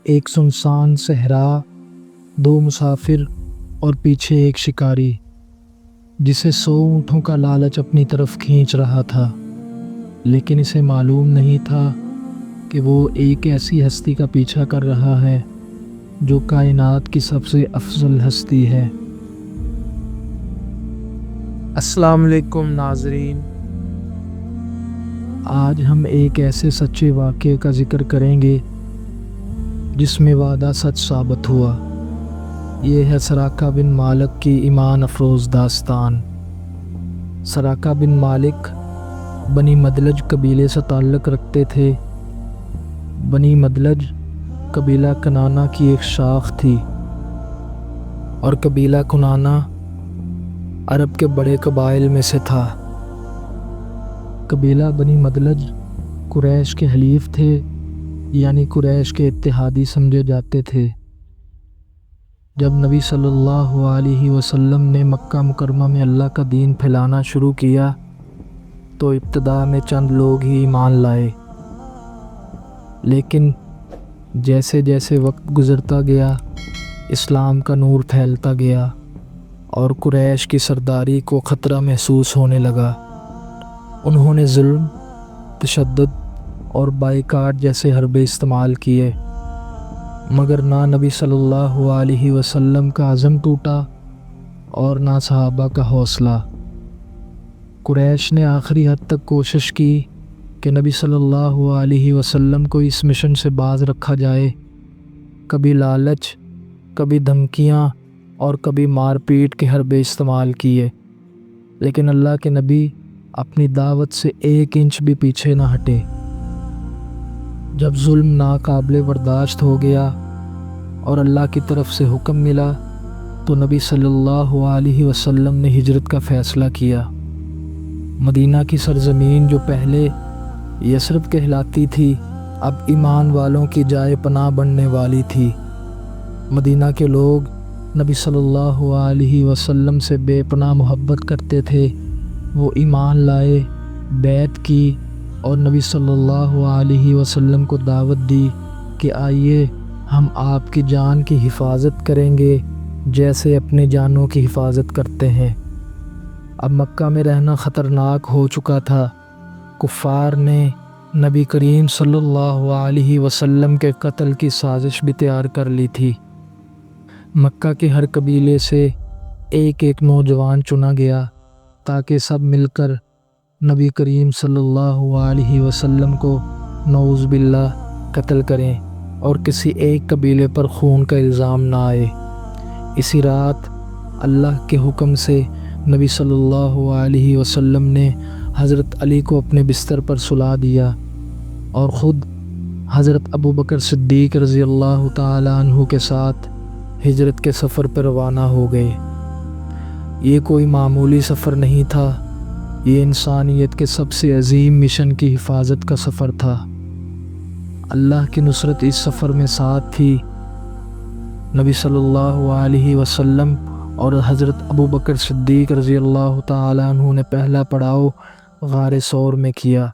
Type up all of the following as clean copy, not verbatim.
ایک سنسان صحرا، دو مسافر اور پیچھے ایک شکاری جسے 100 اونٹوں کا لالچ اپنی طرف کھینچ رہا تھا، لیکن اسے معلوم نہیں تھا کہ وہ ایک ایسی ہستی کا پیچھا کر رہا ہے جو کائنات کی سب سے افضل ہستی ہے۔ السلام علیکم ناظرین، آج ہم ایک ایسے سچے واقعے کا ذکر کریں گے جس میں وعدہ سچ ثابت ہوا۔ یہ ہے سراقہ بن مالک کی ایمان افروز داستان۔ سراقہ بن مالک بنی مدلج قبیلے سے تعلق رکھتے تھے۔ بنی مدلج قبیلہ کنانہ کی ایک شاخ تھی، اور قبیلہ کنانہ عرب کے بڑے قبائل میں سے تھا۔ قبیلہ بنی مدلج قریش کے حلیف تھے، یعنی قریش کے اتحادی سمجھے جاتے تھے۔ جب نبی صلی اللہ علیہ وسلم نے مکہ مکرمہ میں اللہ کا دین پھیلانا شروع کیا تو ابتدا میں چند لوگ ہی ایمان لائے، لیکن جیسے جیسے وقت گزرتا گیا اسلام کا نور پھیلتا گیا اور قریش کی سرداری کو خطرہ محسوس ہونے لگا۔ انہوں نے ظلم، تشدد اور بائیکاٹ جیسے حربے استعمال کیے، مگر نہ نبی صلی اللہ علیہ وسلم کا عزم ٹوٹا اور نہ صحابہ کا حوصلہ۔ قریش نے آخری حد تک کوشش کی کہ نبی صلی اللہ علیہ وسلم کو اس مشن سے باز رکھا جائے۔ کبھی لالچ، کبھی دھمکیاں اور کبھی مار پیٹ کے حربے استعمال کیے، لیکن اللہ کے نبی اپنی دعوت سے 1 انچ بھی پیچھے نہ ہٹے۔ جب ظلم ناقابل برداشت ہو گیا اور اللہ کی طرف سے حکم ملا تو نبی صلی اللہ علیہ وسلم نے ہجرت کا فیصلہ کیا۔ مدینہ کی سرزمین جو پہلے یثرب کہلاتی تھی اب ایمان والوں کی جائے پناہ بننے والی تھی۔ مدینہ کے لوگ نبی صلی اللہ علیہ وسلم سے بے پناہ محبت کرتے تھے۔ وہ ایمان لائے، بیعت کی اور نبی صلی اللہ علیہ وسلم کو دعوت دی کہ آئیے ہم آپ کی جان کی حفاظت کریں گے جیسے اپنی جانوں کی حفاظت کرتے ہیں۔ اب مکہ میں رہنا خطرناک ہو چکا تھا۔ کفار نے نبی کریم صلی اللہ علیہ وسلم کے قتل کی سازش بھی تیار کر لی تھی۔ مکہ کے ہر قبیلے سے ایک نوجوان چنا گیا تاکہ سب مل کر نبی کریم صلی اللہ علیہ وسلم کو نعوذ باللہ قتل کریں اور کسی ایک قبیلے پر خون کا الزام نہ آئے۔ اسی رات اللہ کے حکم سے نبی صلی اللہ علیہ وسلم نے حضرت علی کو اپنے بستر پر سلا دیا اور خود حضرت ابو بکر صدیق رضی اللہ تعالی عنہ کے ساتھ ہجرت کے سفر پر روانہ ہو گئے۔ یہ کوئی معمولی سفر نہیں تھا، یہ انسانیت کے سب سے عظیم مشن کی حفاظت کا سفر تھا۔ اللہ کی نصرت اس سفر میں ساتھ تھی۔ نبی صلی اللہ علیہ وسلم اور حضرت ابو بکر صدیق رضی اللہ تعالی عنہ نے پہلا پڑاؤ غار ثور میں کیا۔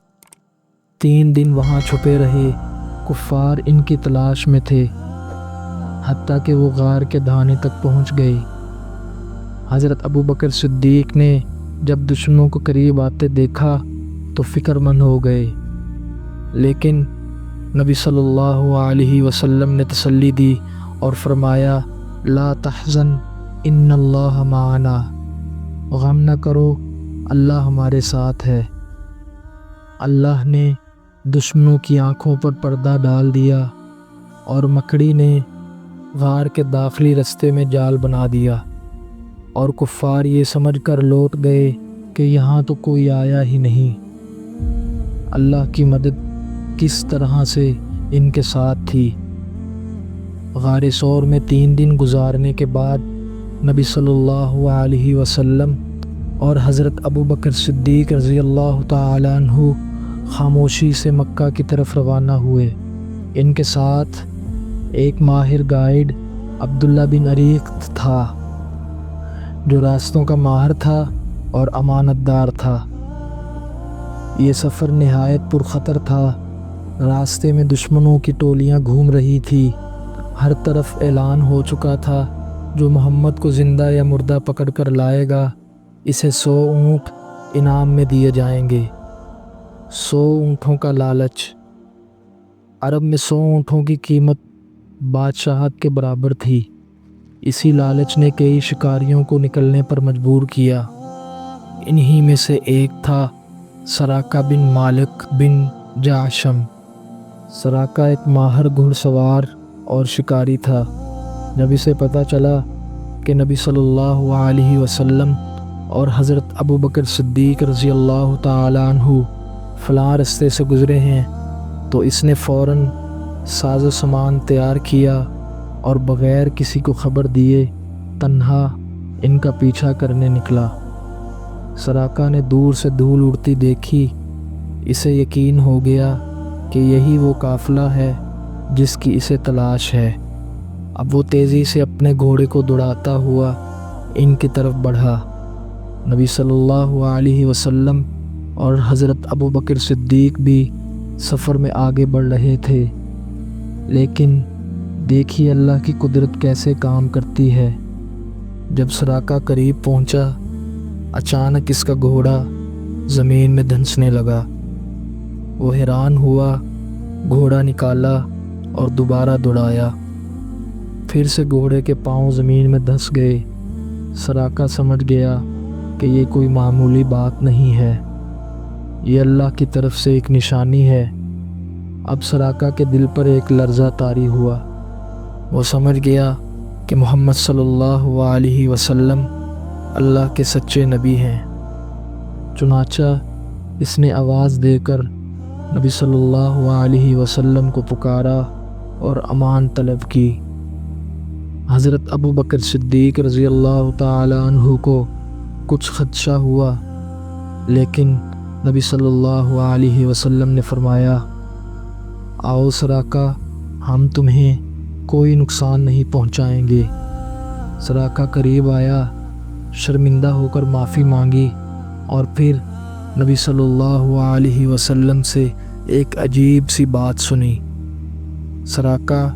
3 دن وہاں چھپے رہے۔ کفار ان کی تلاش میں تھے، حتیٰ کہ وہ غار کے دھانے تک پہنچ گئے۔ حضرت ابو بکر صدیق نے جب دشمنوں کو قریب آتے دیکھا تو فکر مند ہو گئے، لیکن نبی صلی اللہ علیہ وسلم نے تسلی دی اور فرمایا لا تحزن ان اللہ معنا، غم نہ کرو اللہ ہمارے ساتھ ہے۔ اللہ نے دشمنوں کی آنکھوں پر پردہ ڈال دیا اور مکڑی نے غار کے داخلی رستے میں جال بنا دیا، اور کفار یہ سمجھ کر لوٹ گئے کہ یہاں تو کوئی آیا ہی نہیں۔ اللہ کی مدد کس طرح سے ان کے ساتھ تھی۔ غار ثور میں 3 دن گزارنے کے بعد نبی صلی اللہ علیہ وسلم اور حضرت ابو بکر صدیق رضی اللہ تعالی عنہ خاموشی سے مکہ کی طرف روانہ ہوئے۔ ان کے ساتھ ایک ماہر گائیڈ عبداللہ بن عریق تھا جو راستوں کا ماہر تھا اور امانت دار تھا۔ یہ سفر نہایت پرخطر تھا۔ راستے میں دشمنوں کی ٹولیاں گھوم رہی تھی ہر طرف اعلان ہو چکا تھا، جو محمد کو زندہ یا مردہ پکڑ کر لائے گا اسے 100 اونٹ انعام میں دیے جائیں گے۔ 100 اونٹوں کا لالچ۔ عرب میں 100 اونٹوں کی قیمت بادشاہت کے برابر تھی۔ اسی لالچ نے کئی شکاریوں کو نکلنے پر مجبور کیا۔ انہی میں سے ایک تھا سراقہ بن مالک بن جعشم۔ سراقہ ایک ماہر گھڑ سوار اور شکاری تھا۔ جب اسے پتہ چلا کہ نبی صلی اللہ علیہ وسلم اور حضرت ابوبکر صدیق رضی اللہ تعالیٰ عنہ فلاں رستے سے گزرے ہیں، تو اس نے فوراً ساز و سامان تیار کیا اور بغیر کسی کو خبر دیے تنہا ان کا پیچھا کرنے نکلا۔ سراقہ نے دور سے دھول اڑتی دیکھی۔ اسے یقین ہو گیا کہ یہی وہ قافلہ ہے جس کی اسے تلاش ہے۔ اب وہ تیزی سے اپنے گھوڑے کو دوڑاتا ہوا ان کی طرف بڑھا۔ نبی صلی اللہ علیہ وسلم اور حضرت ابوبکر صدیق بھی سفر میں آگے بڑھ رہے تھے، لیکن دیکھیے اللہ کی قدرت کیسے کام کرتی ہے۔ جب سراقہ قریب پہنچا، اچانک اس کا گھوڑا زمین میں دھنسنے لگا۔ وہ حیران ہوا، گھوڑا نکالا اور دوبارہ دوڑایا۔ پھر سے گھوڑے کے پاؤں زمین میں دھس گئے۔ سراقہ سمجھ گیا کہ یہ کوئی معمولی بات نہیں ہے، یہ اللہ کی طرف سے ایک نشانی ہے۔ اب سراقہ کے دل پر ایک لرزہ طاری ہوا۔ وہ سمجھ گیا کہ محمد صلی اللہ علیہ وسلم اللہ کے سچے نبی ہیں۔ چنانچہ اس نے آواز دے کر نبی صلی اللہ علیہ وسلم کو پکارا اور امان طلب کی۔ حضرت ابوبکر صدیق رضی اللہ تعالی عنہ کو کچھ خدشہ ہوا، لیکن نبی صلی اللہ علیہ وسلم نے فرمایا، آؤ سراقہ، ہم تمہیں کوئی نقصان نہیں پہنچائیں گے۔ سراقہ قریب آیا، شرمندہ ہو کر معافی مانگی اور پھر نبی صلی اللہ علیہ وسلم سے ایک عجیب سی بات سنی۔ سراقہ،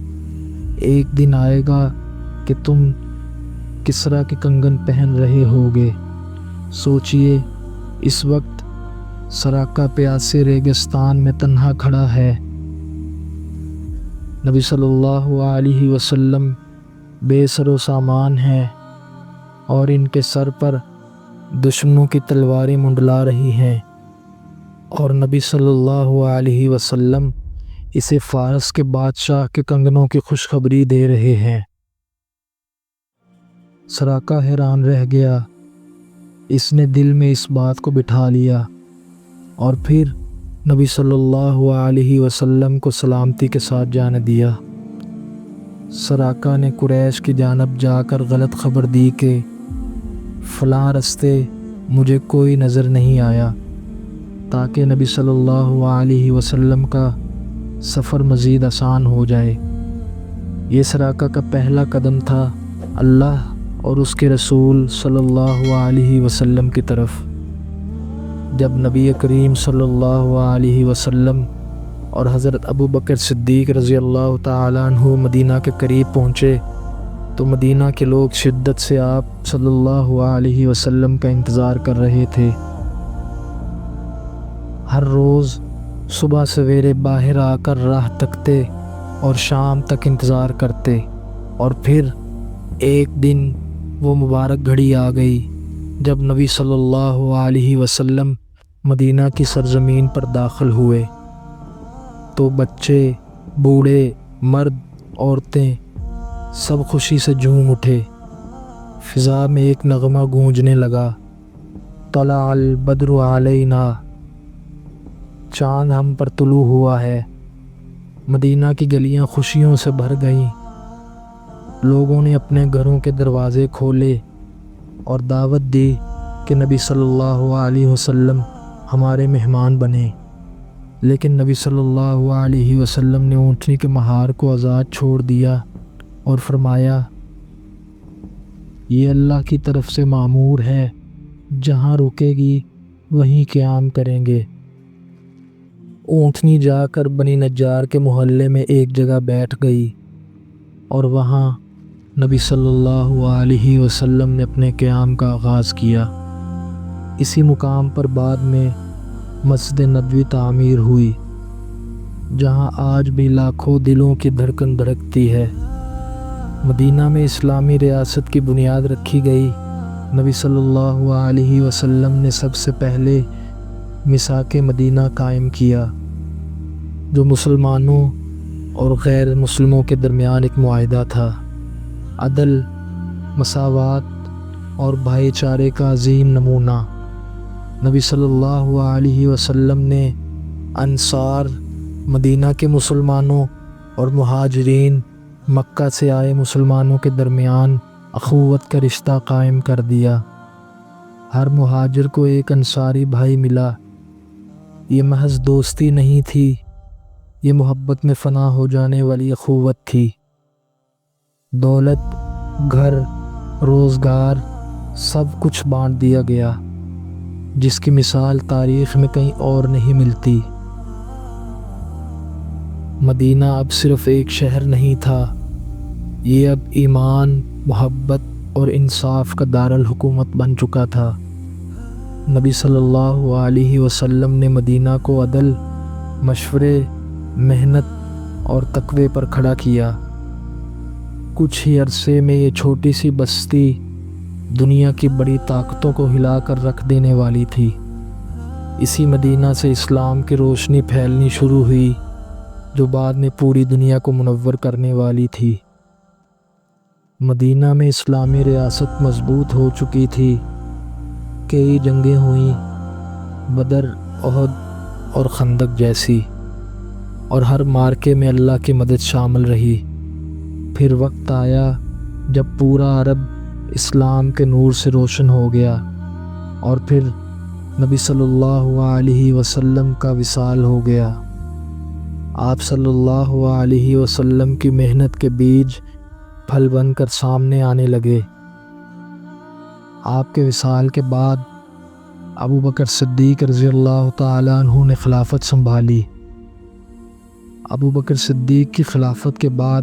ایک دن آئے گا کہ تم کسریٰ کے کنگن پہن رہے ہوگے۔ سوچئے، اس وقت سراقہ پیاسے ریگستان میں تنہا کھڑا ہے۔ نبی صلی اللہ علیہ وسلم بے سر و سامان ہیں اور ان کے سر پر دشمنوں کی تلواریں منڈلا رہی ہیں، اور نبی صلی اللہ علیہ وسلم اسے فارس کے بادشاہ کے کنگنوں کی خوشخبری دے رہے ہیں۔ سراقہ حیران رہ گیا۔ اس نے دل میں اس بات کو بٹھا لیا اور پھر نبی صلی اللہ علیہ وسلم کو سلامتی کے ساتھ جانے دیا۔ سراقہ نے قریش کی جانب جا کر غلط خبر دی کہ فلاں رستے مجھے کوئی نظر نہیں آیا، تاکہ نبی صلی اللہ علیہ وسلم کا سفر مزید آسان ہو جائے۔ یہ سراقہ کا پہلا قدم تھا اللہ اور اس کے رسول صلی اللہ علیہ وسلم کی طرف۔ جب نبی کریم صلی اللہ علیہ وسلم اور حضرت ابوبکر صدیق رضی اللہ تعالیٰ عنہ مدینہ کے قریب پہنچے تو مدینہ کے لوگ شدت سے آپ صلی اللہ علیہ وسلم کا انتظار کر رہے تھے۔ ہر روز صبح سویرے باہر آ کر راہ تکتے اور شام تک انتظار کرتے، اور پھر ایک دن وہ مبارک گھڑی آ گئی جب نبی صلی اللہ علیہ وسلم مدینہ کی سرزمین پر داخل ہوئے تو بچے، بوڑھے، مرد، عورتیں سب خوشی سے جھوم اٹھے۔ فضا میں ایک نغمہ گونجنے لگا، طلع البدر علینا، چاند ہم پر طلوع ہوا ہے۔ مدینہ کی گلیاں خوشیوں سے بھر گئیں۔ لوگوں نے اپنے گھروں کے دروازے کھولے اور دعوت دی کہ نبی صلی اللہ علیہ وسلم ہمارے مہمان بنے، لیکن نبی صلی اللہ علیہ وسلم نے اونٹنی کے مہار کو آزاد چھوڑ دیا اور فرمایا، یہ اللہ کی طرف سے معمور ہے، جہاں رکے گی وہیں قیام کریں گے۔ اونٹنی جا کر بنی نجار کے محلے میں ایک جگہ بیٹھ گئی۔ اور وہاں نبی صلی اللہ علیہ وسلم نے اپنے قیام کا آغاز کیا۔ اسی مقام پر بعد میں مسجد نبوی تعمیر ہوئی، جہاں آج بھی لاکھوں دلوں کی دھڑکن دھڑکتی ہے۔ مدینہ میں اسلامی ریاست کی بنیاد رکھی گئی۔ نبی صلی اللہ علیہ وسلم نے سب سے پہلے میثاق مدینہ قائم کیا، جو مسلمانوں اور غیر مسلموں کے درمیان ایک معاہدہ تھا۔ عدل، مساوات اور بھائی چارے کا عظیم نمونہ۔ نبی صلی اللہ علیہ وسلم نے انصار، مدینہ کے مسلمانوں اور مہاجرین، مکہ سے آئے مسلمانوں کے درمیان اخوت کا رشتہ قائم کر دیا۔ ہر مہاجر کو ایک انصاری بھائی ملا۔ یہ محض دوستی نہیں تھی، یہ محبت میں فنا ہو جانے والی اخوت تھی۔ دولت، گھر، روزگار، سب کچھ بانٹ دیا گیا، جس کی مثال تاریخ میں کہیں اور نہیں ملتی۔ مدینہ اب صرف ایک شہر نہیں تھا، یہ اب ایمان، محبت اور انصاف کا دارالحکومت بن چکا تھا۔ نبی صلی اللہ علیہ وسلم نے مدینہ کو عدل، مشورے، محنت اور تقوی پر کھڑا کیا۔ کچھ ہی عرصے میں یہ چھوٹی سی بستی دنیا کی بڑی طاقتوں کو ہلا کر رکھ دینے والی تھی۔ اسی مدینہ سے اسلام کی روشنی پھیلنی شروع ہوئی، جو بعد میں پوری دنیا کو منور کرنے والی تھی۔ مدینہ میں اسلامی ریاست مضبوط ہو چکی تھی۔ کئی جنگیں ہوئیں، بدر، احد اور خندق جیسی، اور ہر معرکے میں اللہ کی مدد شامل رہی۔ پھر وقت آیا جب پورا عرب اسلام کے نور سے روشن ہو گیا، اور پھر نبی صلی اللہ علیہ وسلم کا وصال ہو گیا۔ آپ صلی اللہ علیہ وسلم کی محنت کے بیج پھل بن کر سامنے آنے لگے۔ آپ کے وصال کے بعد ابو بکر صدیق رضی اللہ تعالیٰ عنہ نے خلافت سنبھالی۔ ابو بکر صدیق کی خلافت کے بعد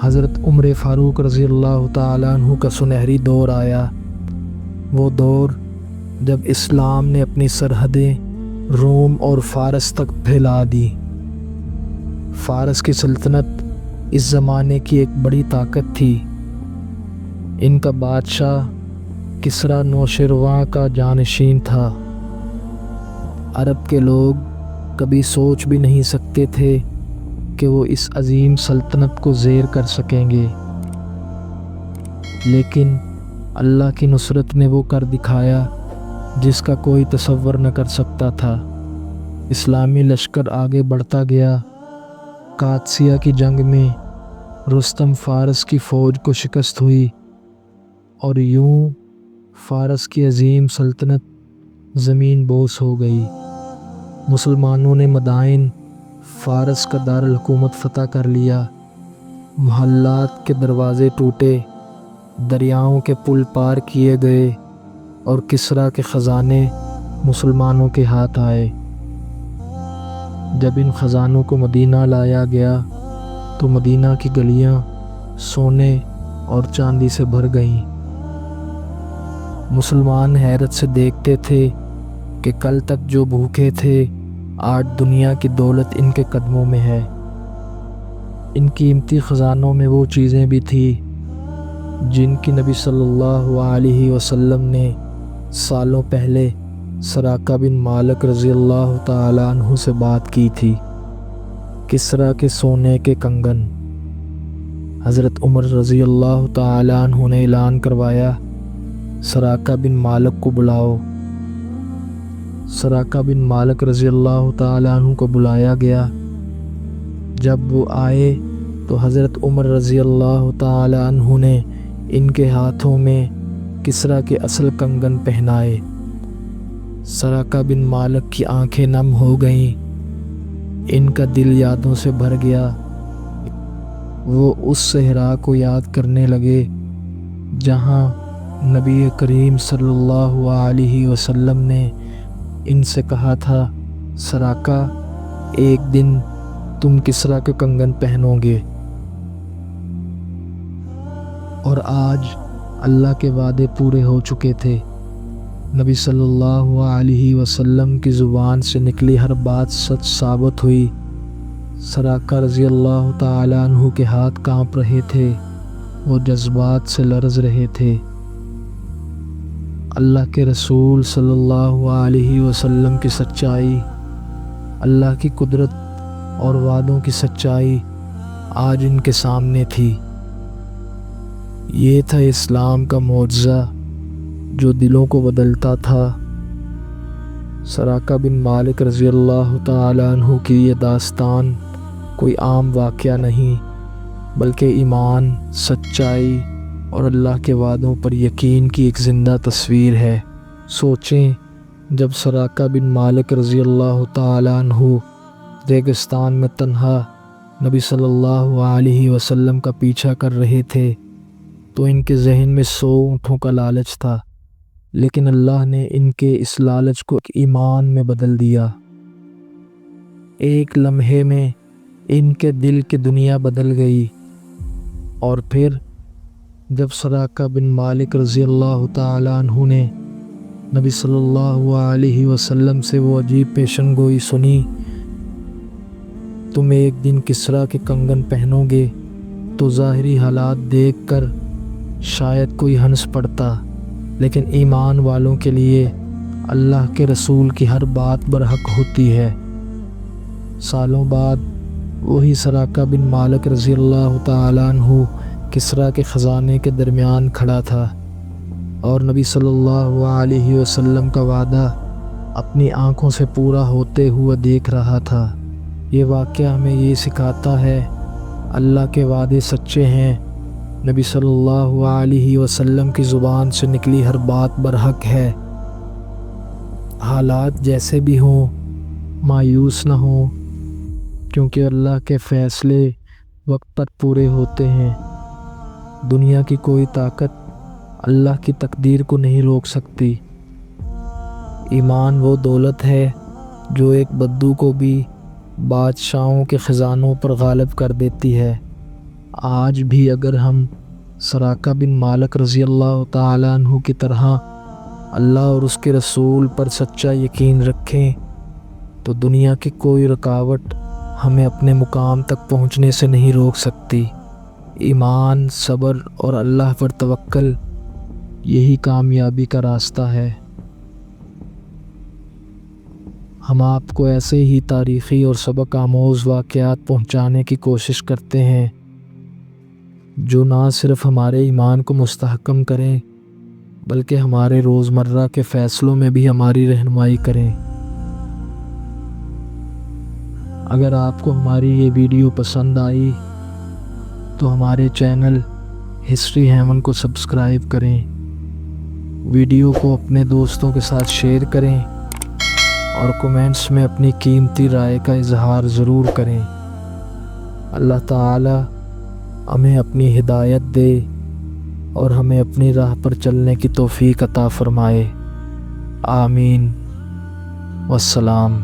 حضرت عمر فاروق رضی اللہ تعالیٰ عنہ کا سنہری دور آیا۔ وہ دور جب اسلام نے اپنی سرحدیں روم اور فارس تک پھیلا دی۔ فارس کی سلطنت اس زمانے کی ایک بڑی طاقت تھی۔ ان کا بادشاہ کسریٰ نوشیروان کا جانشین تھا۔ عرب کے لوگ کبھی سوچ بھی نہیں سکتے تھے کہ وہ اس عظیم سلطنت کو زیر کر سکیں گے، لیکن اللہ کی نصرت نے وہ کر دکھایا جس کا کوئی تصور نہ کر سکتا تھا۔ اسلامی لشکر آگے بڑھتا گیا۔ قادسیہ کی جنگ میں رستم فارس کی فوج کو شکست ہوئی، اور یوں فارس کی عظیم سلطنت زمین بوس ہو گئی۔ مسلمانوں نے مدائن فارس کا دارالحکومت فتح کر لیا۔ محلات کے دروازے ٹوٹے، دریاؤں کے پل پار کیے گئے، اور کسریٰ کے خزانے مسلمانوں کے ہاتھ آئے۔ جب ان خزانوں کو مدینہ لایا گیا تو مدینہ کی گلیاں سونے اور چاندی سے بھر گئیں۔ مسلمان حیرت سے دیکھتے تھے کہ کل تک جو بھوکے تھے، آج دنیا کی دولت ان کے قدموں میں ہے۔ ان قیمتی خزانوں میں وہ چیزیں بھی تھیں جن کی نبی صلی اللہ علیہ وسلم نے سالوں پہلے سراقہ بن مالک رضی اللہ تعالیٰ عنہ سے بات کی تھی۔ کسریٰ کے سونے کے کنگن۔ حضرت عمر رضی اللہ تعالیٰ عنہ نے اعلان کروایا، سراقہ بن مالک کو بلاؤ۔ سراقہ بن مالک رضی اللہ تعالیٰ عنہ کو بلایا گیا۔ جب وہ آئے تو حضرت عمر رضی اللہ تعالیٰ عنہ نے ان کے ہاتھوں میں کسریٰ کے اصل کنگن پہنائے۔ سراقہ بن مالک کی آنکھیں نم ہو گئیں، ان کا دل یادوں سے بھر گیا۔ وہ اس صحرا کو یاد کرنے لگے جہاں نبی کریم صلی اللہ علیہ وسلم نے ان سے کہا تھا، سراقہ، ایک دن تم کسریٰ کے کنگن پہنو گے۔ اور آج اللہ کے وعدے پورے ہو چکے تھے۔ نبی صلی اللہ علیہ وسلم کی زبان سے نکلی ہر بات سچ ثابت ہوئی۔ سراقہ رضی اللہ تعالیٰ عنہ کے ہاتھ کانپ رہے تھے، وہ جذبات سے لرز رہے تھے۔ اللہ کے رسول صلی اللہ علیہ وسلم کی سچائی، اللہ کی قدرت اور وعدوں کی سچائی آج ان کے سامنے تھی۔ یہ تھا اسلام کا معجزہ جو دلوں کو بدلتا تھا۔ سراقہ بن مالک رضی اللہ تعالیٰ عنہ کی یہ داستان کوئی عام واقعہ نہیں، بلکہ ایمان، سچائی اور اللہ کے وعدوں پر یقین کی ایک زندہ تصویر ہے۔ سوچیں، جب سراقہ بن مالک رضی اللہ تعالیٰ عنہ ریگستان میں تنہا نبی صلی اللہ علیہ وسلم کا پیچھا کر رہے تھے تو ان کے ذہن میں 100 اونٹوں کا لالچ تھا، لیکن اللہ نے ان کے اس لالچ کو ایمان میں بدل دیا۔ ایک لمحے میں ان کے دل کی دنیا بدل گئی، اور پھر جب سراقہ بن مالک رضی اللہ تعالیٰ عنہ نے نبی صلی اللہ علیہ وسلم سے وہ عجیب پیشن گوئی سنی، تم ایک دن کسریٰ کے کنگن پہنو گے، تو ظاہری حالات دیکھ کر شاید کوئی ہنس پڑتا، لیکن ایمان والوں کے لیے اللہ کے رسول کی ہر بات برحق ہوتی ہے۔ سالوں بعد وہی سراقہ بن مالک رضی اللہ تعالیٰ عنہ کسریٰ کے خزانے کے درمیان کھڑا تھا اور نبی صلی اللہ علیہ وسلم کا وعدہ اپنی آنکھوں سے پورا ہوتے ہوئے دیکھ رہا تھا۔ یہ واقعہ ہمیں یہ سکھاتا ہے، اللہ کے وعدے سچے ہیں، نبی صلی اللہ علیہ وسلم کی زبان سے نکلی ہر بات برحق ہے۔ حالات جیسے بھی ہوں، مایوس نہ ہوں، کیونکہ اللہ کے فیصلے وقت پر پورے ہوتے ہیں۔ دنیا کی کوئی طاقت اللہ کی تقدیر کو نہیں روک سکتی۔ ایمان وہ دولت ہے جو ایک بدو کو بھی بادشاہوں کے خزانوں پر غالب کر دیتی ہے۔ آج بھی اگر ہم سراقہ بن مالک رضی اللہ تعالیٰ عنہ کی طرح اللہ اور اس کے رسول پر سچا یقین رکھیں تو دنیا کی کوئی رکاوٹ ہمیں اپنے مقام تک پہنچنے سے نہیں روک سکتی۔ ایمان، صبر اور اللہ پر توکل، یہی کامیابی کا راستہ ہے۔ ہم آپ کو ایسے ہی تاریخی اور سبق آموز واقعات پہنچانے کی کوشش کرتے ہیں جو نہ صرف ہمارے ایمان کو مستحکم کریں بلکہ ہمارے روزمرہ کے فیصلوں میں بھی ہماری رہنمائی کریں۔ اگر آپ کو ہماری یہ ویڈیو پسند آئی تو ہمارے چینل ہسٹری ہیون کو سبسکرائب کریں، ویڈیو کو اپنے دوستوں کے ساتھ شیئر کریں اور کومنٹس میں اپنی قیمتی رائے کا اظہار ضرور کریں۔ اللہ تعالی ہمیں اپنی ہدایت دے اور ہمیں اپنی راہ پر چلنے کی توفیق عطا فرمائے۔ آمین۔ والسلام۔